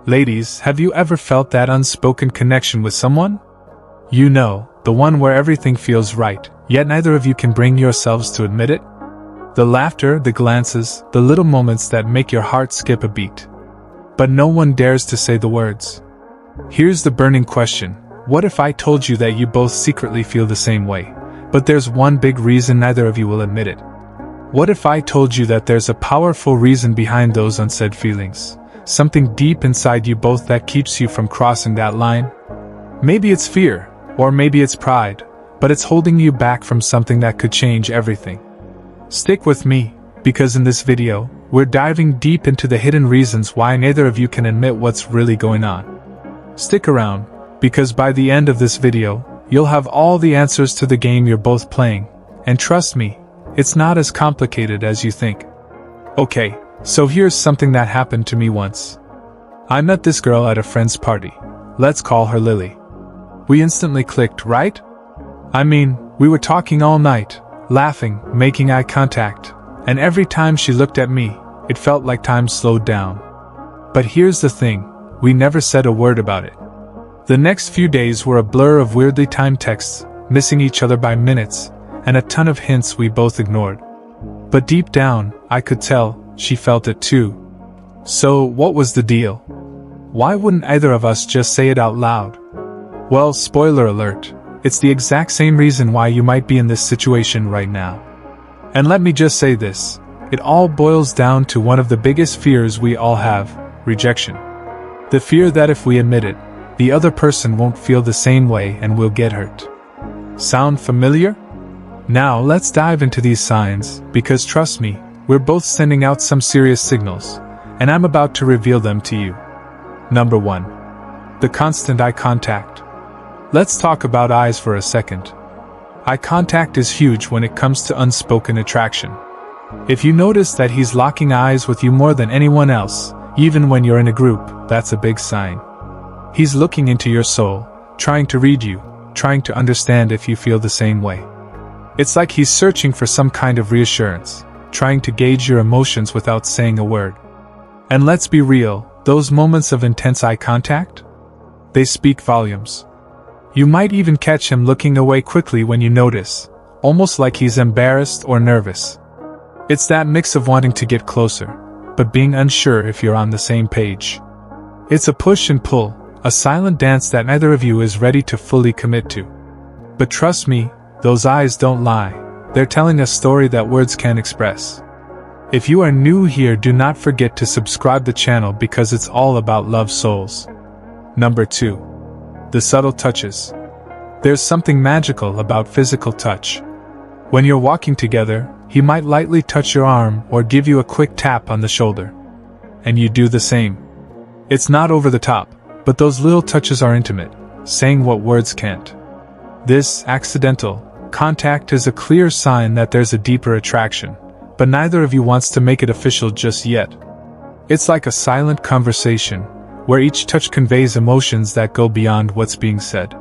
Ladies, have you ever felt that unspoken connection with someone? You know, the one where everything feels right, yet neither of you can bring yourselves to admit it? The laughter, the glances, the little moments that make your heart skip a beat. But no one dares to say the words. Here's the burning question. What if I told you that you both secretly feel the same way, but there's one big reason neither of you will admit it? What if I told you that there's a powerful reason behind those unsaid feelings? Something deep inside you both that keeps you from crossing that line? Maybe it's fear, or maybe it's pride, but it's holding you back from something that could change everything. Stick with me, because in this video, we're diving deep into the hidden reasons why neither of you can admit what's really going on. Stick around, because by the end of this video, you'll have all the answers to the game you're both playing, and trust me, it's not as complicated as you think. Okay, so here's something that happened to me once. I met this girl at a friend's party. Let's call her Lily. We instantly clicked, right? I mean, we were talking all night, laughing, making eye contact, and every time she looked at me, it felt like time slowed down. But here's the thing, we never said a word about it. The next few days were a blur of weirdly timed texts, missing each other by minutes, and a ton of hints we both ignored. But deep down, I could tell, she felt it too. So, what was the deal? Why wouldn't either of us just say it out loud? Well, spoiler alert, it's the exact same reason why you might be in this situation right now. And let me just say this, it all boils down to one of the biggest fears we all have, rejection. The fear that if we admit it, the other person won't feel the same way and will get hurt. Sound familiar? Now let's dive into these signs, because trust me, we're both sending out some serious signals, and I'm about to reveal them to you. Number 1. The constant eye contact. Let's talk about eyes for a second. Eye contact is huge when it comes to unspoken attraction. If you notice that he's locking eyes with you more than anyone else, even when you're in a group, that's a big sign. He's looking into your soul, trying to read you, trying to understand if you feel the same way. It's like he's searching for some kind of reassurance, trying to gauge your emotions without saying a word. And let's be real, those moments of intense eye contact? They speak volumes. You might even catch him looking away quickly when you notice, almost like he's embarrassed or nervous. It's that mix of wanting to get closer, but being unsure if you're on the same page. It's a push and pull, a silent dance that neither of you is ready to fully commit to. But trust me, those eyes don't lie. They're telling a story that words can't express. If you are new here, do not forget to subscribe the channel because it's all about love souls. Number 2. The subtle touches. There's something magical about physical touch. When you're walking together, he might lightly touch your arm or give you a quick tap on the shoulder. And you do the same. It's not over the top, but those little touches are intimate, saying what words can't. This accidental contact is a clear sign that there's a deeper attraction, but neither of you wants to make it official just yet. It's like a silent conversation, where each touch conveys emotions that go beyond what's being said.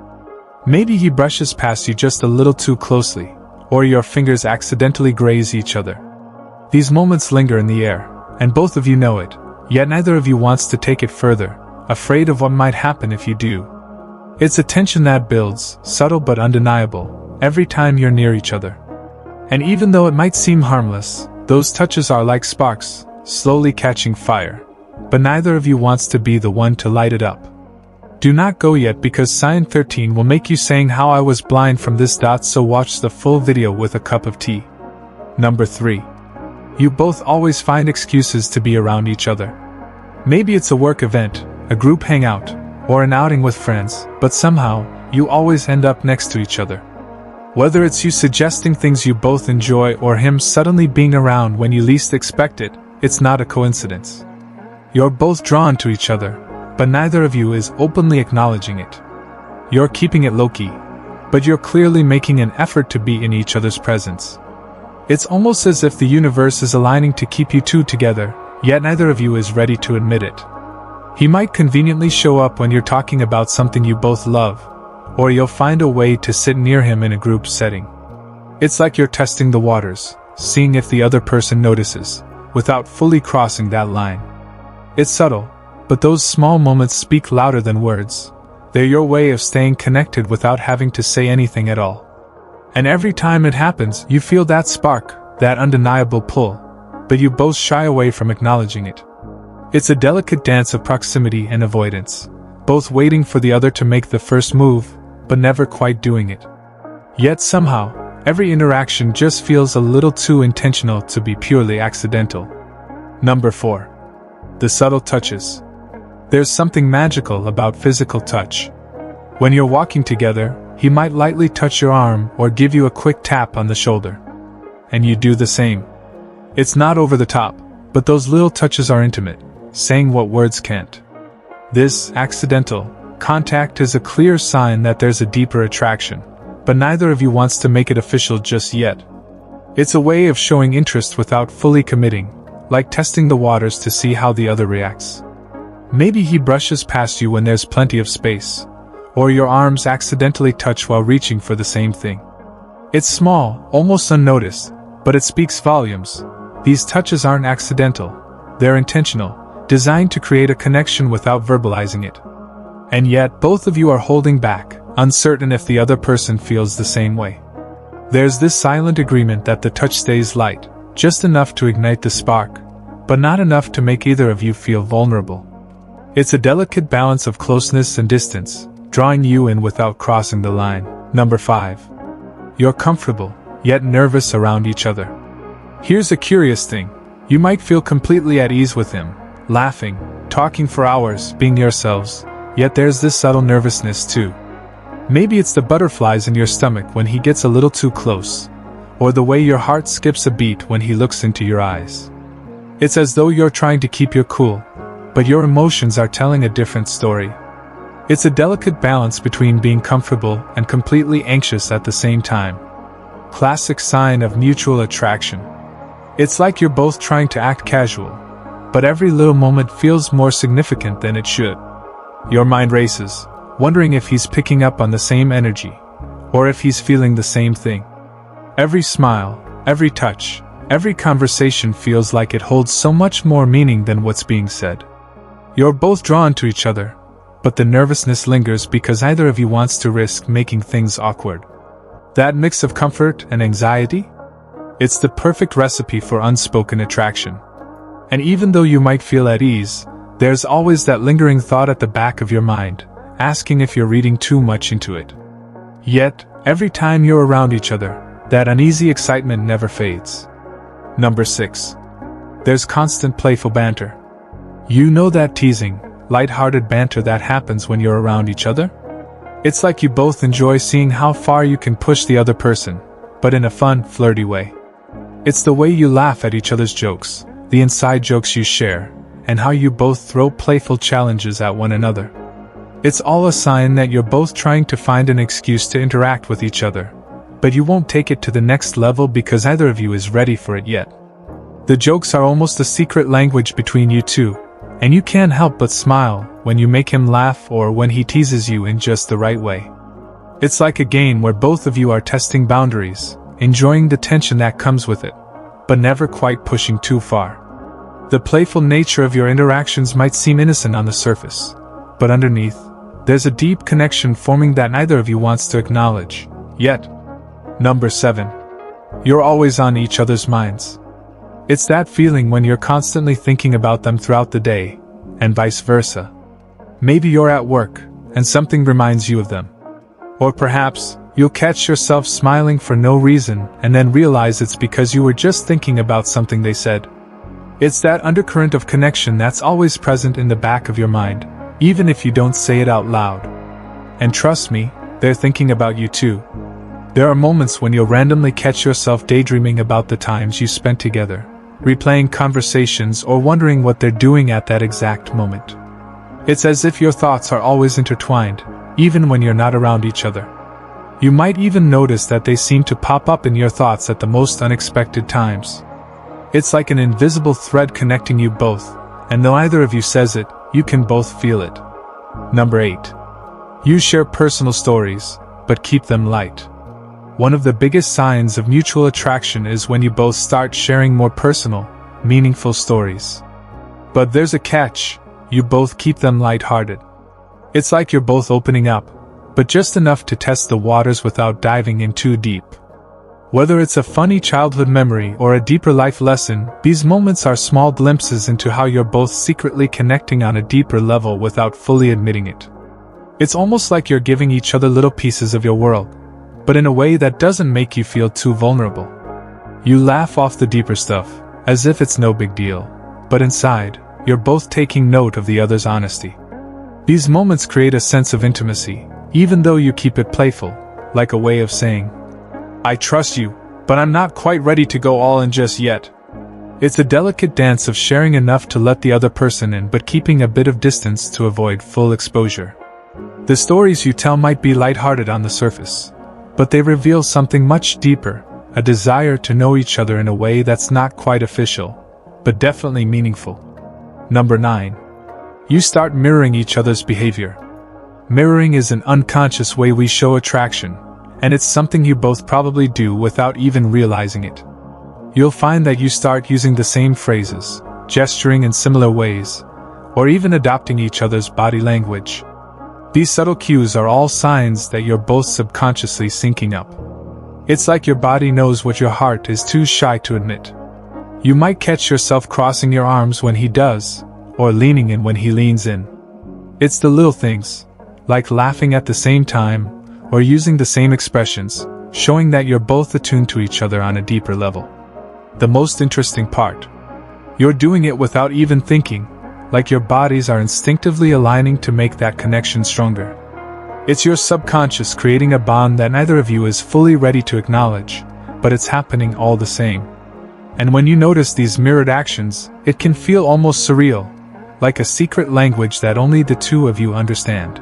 Maybe he brushes past you just a little too closely, or your fingers accidentally graze each other. These moments linger in the air, and both of you know it, yet neither of you wants to take it further, afraid of what might happen if you do. It's a tension that builds, subtle but undeniable, every time you're near each other. And even though it might seem harmless, those touches are like sparks, slowly catching fire. But neither of you wants to be the one to light it up. Do not go yet because sign 13 will make you saying how I was blind from this dot, so watch the full video with a cup of tea. Number 3. You both always find excuses to be around each other. Maybe it's a work event, a group hangout, or an outing with friends, but somehow, you always end up next to each other. Whether it's you suggesting things you both enjoy or him suddenly being around when you least expect it, it's not a coincidence. You're both drawn to each other, but neither of you is openly acknowledging it. You're keeping it low-key, but you're clearly making an effort to be in each other's presence. It's almost as if the universe is aligning to keep you two together, yet neither of you is ready to admit it. He might conveniently show up when you're talking about something you both love, or you'll find a way to sit near him in a group setting. It's like you're testing the waters, seeing if the other person notices, without fully crossing that line. It's subtle, But those small moments speak louder than words. They're your way of staying connected without having to say anything at all. And every time it happens, you feel that spark, that undeniable pull, but you both shy away from acknowledging it. It's a delicate dance of proximity and avoidance, both waiting for the other to make the first move, but never quite doing it. Yet somehow, every interaction just feels a little too intentional to be purely accidental. Number 4. The subtle touches. There's something magical about physical touch. When you're walking together, he might lightly touch your arm or give you a quick tap on the shoulder. And you do the same. It's not over the top, but those little touches are intimate, saying what words can't. This accidental contact is a clear sign that there's a deeper attraction, but neither of you wants to make it official just yet. It's a way of showing interest without fully committing, like testing the waters to see how the other reacts. Maybe he brushes past you when there's plenty of space, or your arms accidentally touch while reaching for the same thing. It's small, almost unnoticed, but it speaks volumes. These touches aren't accidental, they're intentional, designed to create a connection without verbalizing it. And yet, both of you are holding back, uncertain if the other person feels the same way. There's this silent agreement that the touch stays light, just enough to ignite the spark, but not enough to make either of you feel vulnerable. It's a delicate balance of closeness and distance, drawing you in without crossing the line. Number 5. You're comfortable, yet nervous around each other. Here's a curious thing. You might feel completely at ease with him, laughing, talking for hours, being yourselves, yet there's this subtle nervousness too. Maybe it's the butterflies in your stomach when he gets a little too close, or the way your heart skips a beat when he looks into your eyes. It's as though you're trying to keep your cool, but your emotions are telling a different story. It's a delicate balance between being comfortable and completely anxious at the same time. Classic sign of mutual attraction. It's like you're both trying to act casual, but every little moment feels more significant than it should. Your mind races, wondering if he's picking up on the same energy, or if he's feeling the same thing. Every smile, every touch, every conversation feels like it holds so much more meaning than what's being said. You're both drawn to each other, but the nervousness lingers because either of you wants to risk making things awkward. That mix of comfort and anxiety? It's the perfect recipe for unspoken attraction. And even though you might feel at ease, there's always that lingering thought at the back of your mind, asking if you're reading too much into it. Yet, every time you're around each other, that uneasy excitement never fades. Number 6. There's constant playful banter. You know that teasing, light-hearted banter that happens when you're around each other? It's like you both enjoy seeing how far you can push the other person, but in a fun, flirty way. It's the way you laugh at each other's jokes, the inside jokes you share, and how you both throw playful challenges at one another. It's all a sign that you're both trying to find an excuse to interact with each other, but you won't take it to the next level because either of you is ready for it yet. The jokes are almost a secret language between you two, and you can't help but smile when you make him laugh or when he teases you in just the right way. It's like a game where both of you are testing boundaries, enjoying the tension that comes with it, but never quite pushing too far. The playful nature of your interactions might seem innocent on the surface, but underneath, there's a deep connection forming that neither of you wants to acknowledge, yet. Number 7. You're always on each other's minds. It's that feeling when you're constantly thinking about them throughout the day, and vice versa. Maybe you're at work, and something reminds you of them. Or perhaps, you'll catch yourself smiling for no reason and then realize it's because you were just thinking about something they said. It's that undercurrent of connection that's always present in the back of your mind, even if you don't say it out loud. And trust me, they're thinking about you too. There are moments when you'll randomly catch yourself daydreaming about the times you spent together, replaying conversations or wondering what they're doing at that exact moment. It's as if your thoughts are always intertwined, even when you're not around each other. You might even notice that they seem to pop up in your thoughts at the most unexpected times. It's like an invisible thread connecting you both, and though either of you says it, you can both feel it. Number 8. You share personal stories, but keep them light. One of the biggest signs of mutual attraction is when you both start sharing more personal, meaningful stories. But there's a catch. you both keep them lighthearted. It's like you're both opening up, but just enough to test the waters without diving in too deep. Whether it's a funny childhood memory or a deeper life lesson, these moments are small glimpses into how you're both secretly connecting on a deeper level without fully admitting it. It's almost like you're giving each other little pieces of your world, but in a way that doesn't make you feel too vulnerable. You laugh off the deeper stuff, as if it's no big deal, but inside, you're both taking note of the other's honesty. These moments create a sense of intimacy, even though you keep it playful, like a way of saying, "I trust you, but I'm not quite ready to go all in just yet." It's a delicate dance of sharing enough to let the other person in but keeping a bit of distance to avoid full exposure. The stories you tell might be lighthearted on the surface, but they reveal something much deeper, a desire to know each other in a way that's not quite official, but definitely meaningful. Number 9. You start mirroring each other's behavior. Mirroring is an unconscious way we show attraction, and it's something you both probably do without even realizing it. You'll find that you start using the same phrases, gesturing in similar ways, or even adopting each other's body language. These subtle cues are all signs that you're both subconsciously syncing up. It's like your body knows what your heart is too shy to admit. You might catch yourself crossing your arms when he does, or leaning in when he leans in. It's the little things, like laughing at the same time, or using the same expressions, showing that you're both attuned to each other on a deeper level. The most interesting part: you're doing it without even thinking, like your bodies are instinctively aligning to make that connection stronger. It's your subconscious creating a bond that neither of you is fully ready to acknowledge, but it's happening all the same. And when you notice these mirrored actions, it can feel almost surreal, like a secret language that only the two of you understand.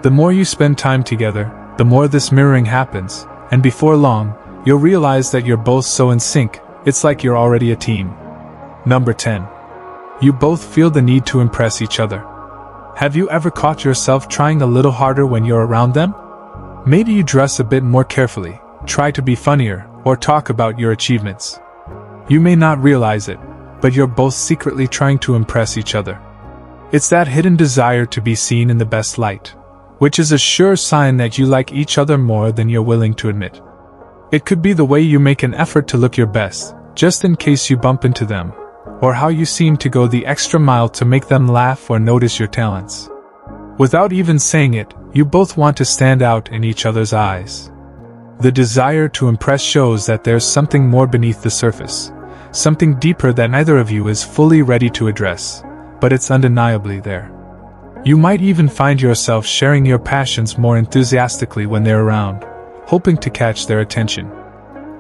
The more you spend time together, the more this mirroring happens, and before long, you'll realize that you're both so in sync, it's like you're already a team. Number 10. You both feel the need to impress each other. Have you ever caught yourself trying a little harder when you're around them? Maybe you dress a bit more carefully, try to be funnier, or talk about your achievements. You may not realize it, but you're both secretly trying to impress each other. It's that hidden desire to be seen in the best light, which is a sure sign that you like each other more than you're willing to admit. It could be the way you make an effort to look your best, just in case you bump into them, or how you seem to go the extra mile to make them laugh or notice your talents. Without even saying it, you both want to stand out in each other's eyes. The desire to impress shows that there's something more beneath the surface, something deeper that neither of you is fully ready to address, but it's undeniably there. You might even find yourself sharing your passions more enthusiastically when they're around, hoping to catch their attention.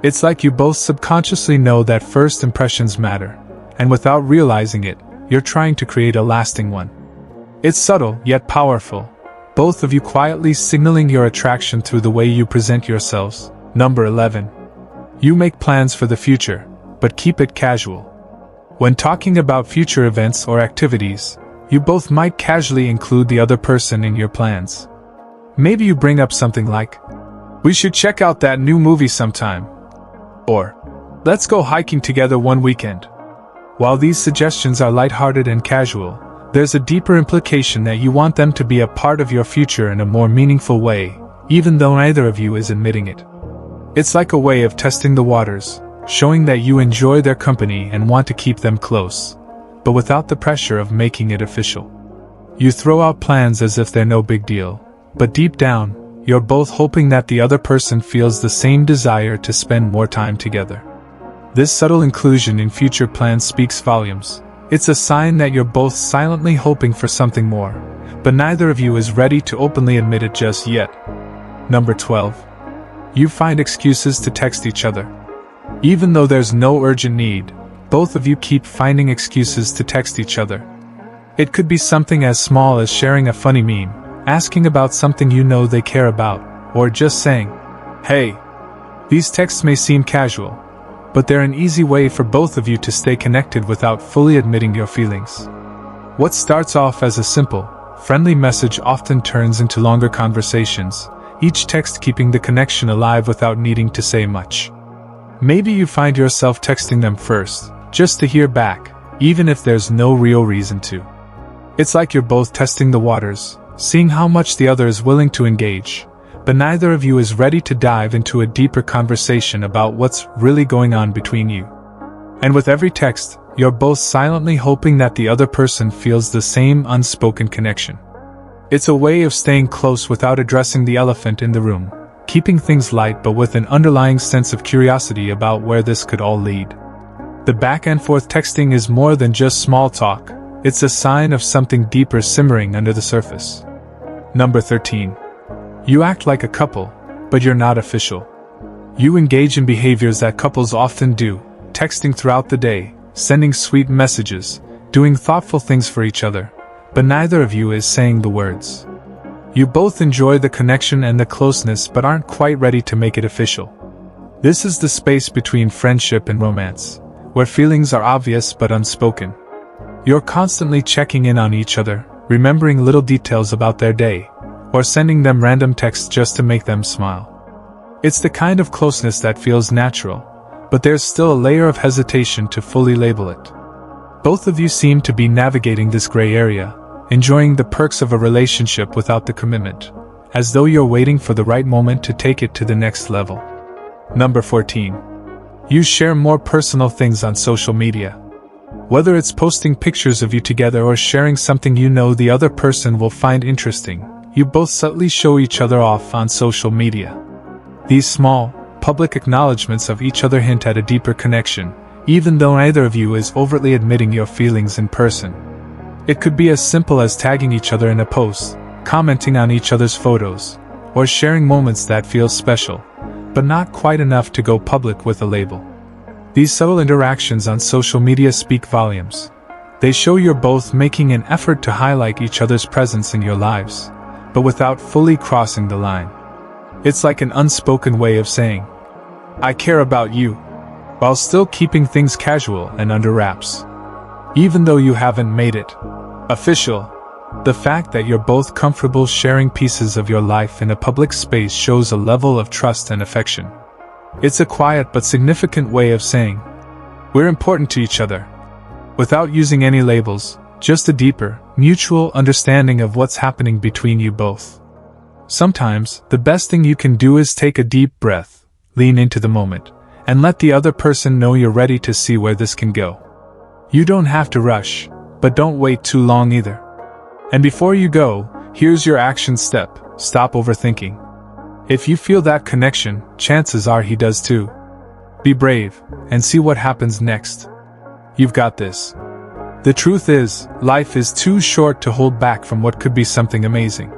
It's like you both subconsciously know that first impressions matter, and without realizing it, you're trying to create a lasting one. It's subtle, yet powerful, both of you quietly signaling your attraction through the way you present yourselves. Number 11. You make plans for the future, but keep it casual. When talking about future events or activities, you both might casually include the other person in your plans. Maybe you bring up something like, "We should check out that new movie sometime," or "Let's go hiking together one weekend." While these suggestions are lighthearted and casual, there's a deeper implication that you want them to be a part of your future in a more meaningful way, even though neither of you is admitting it. It's like a way of testing the waters, showing that you enjoy their company and want to keep them close, but without the pressure of making it official. You throw out plans as if they're no big deal, but deep down, you're both hoping that the other person feels the same desire to spend more time together. This subtle inclusion in future plans speaks volumes. It's a sign that you're both silently hoping for something more, but neither of you is ready to openly admit it just yet. Number 12. You find excuses to text each other. Even though there's no urgent need, both of you keep finding excuses to text each other. It could be something as small as sharing a funny meme, asking about something you know they care about, or just saying, "Hey." These texts may seem casual, but they're an easy way for both of you to stay connected without fully admitting your feelings. What starts off as a simple, friendly message often turns into longer conversations, each text keeping the connection alive without needing to say much. Maybe you find yourself texting them first, just to hear back, even if there's no real reason to. It's like you're both testing the waters, seeing how much the other is willing to engage, but neither of you is ready to dive into a deeper conversation about what's really going on between you. And with every text, you're both silently hoping that the other person feels the same unspoken connection. It's a way of staying close without addressing the elephant in the room, keeping things light but with an underlying sense of curiosity about where this could all lead. The back and forth texting is more than just small talk, it's a sign of something deeper simmering under the surface. Number 13. You act like a couple, but you're not official. You engage in behaviors that couples often do, texting throughout the day, sending sweet messages, doing thoughtful things for each other, but neither of you is saying the words. You both enjoy the connection and the closeness but aren't quite ready to make it official. This is the space between friendship and romance, where feelings are obvious but unspoken. You're constantly checking in on each other, remembering little details about their day, or sending them random texts just to make them smile. It's the kind of closeness that feels natural, but there's still a layer of hesitation to fully label it. Both of you seem to be navigating this gray area, enjoying the perks of a relationship without the commitment, as though you're waiting for the right moment to take it to the next level. Number 14. You share more personal things on social media. Whether it's posting pictures of you together or sharing something you know the other person will find interesting, you both subtly show each other off on social media. These small, public acknowledgments of each other hint at a deeper connection, even though neither of you is overtly admitting your feelings in person. It could be as simple as tagging each other in a post, commenting on each other's photos, or sharing moments that feel special, but not quite enough to go public with a label. These subtle interactions on social media speak volumes. They show you're both making an effort to highlight each other's presence in your lives, but without fully crossing the line. It's like an unspoken way of saying, "I care about you," while still keeping things casual and under wraps. Even though you haven't made it official, the fact that you're both comfortable sharing pieces of your life in a public space shows a level of trust and affection. It's a quiet but significant way of saying, "We're important to each other," without using any labels, just a deeper, mutual understanding of what's happening between you both. Sometimes, the best thing you can do is take a deep breath, lean into the moment, and let the other person know you're ready to see where this can go. You don't have to rush, but don't wait too long either. And before you go, here's your action step: stop overthinking. If you feel that connection, chances are he does too. Be brave, and see what happens next. You've got this. The truth is, life is too short to hold back from what could be something amazing.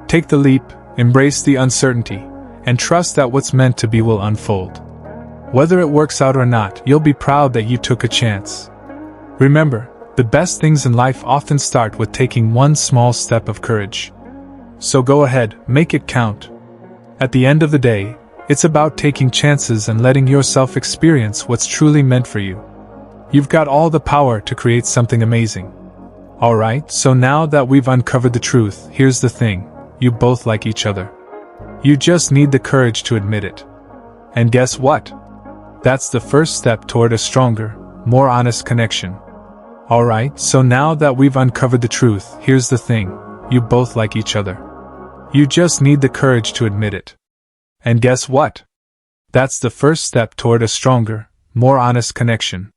Take the leap, embrace the uncertainty, and trust that what's meant to be will unfold. Whether it works out or not, you'll be proud that you took a chance. Remember, the best things in life often start with taking one small step of courage. So go ahead, make it count. At the end of the day, it's about taking chances and letting yourself experience what's truly meant for you. You've got all the power to create something amazing. Alright, so now that we've uncovered the truth, here's the thing: you both like each other. You just need the courage to admit it. And guess what? That's the first step toward a stronger, more honest connection. Alright, so now that we've uncovered the truth, here's the thing: you both like each other. You just need the courage to admit it. And guess what? That's the first step toward a stronger, more honest connection.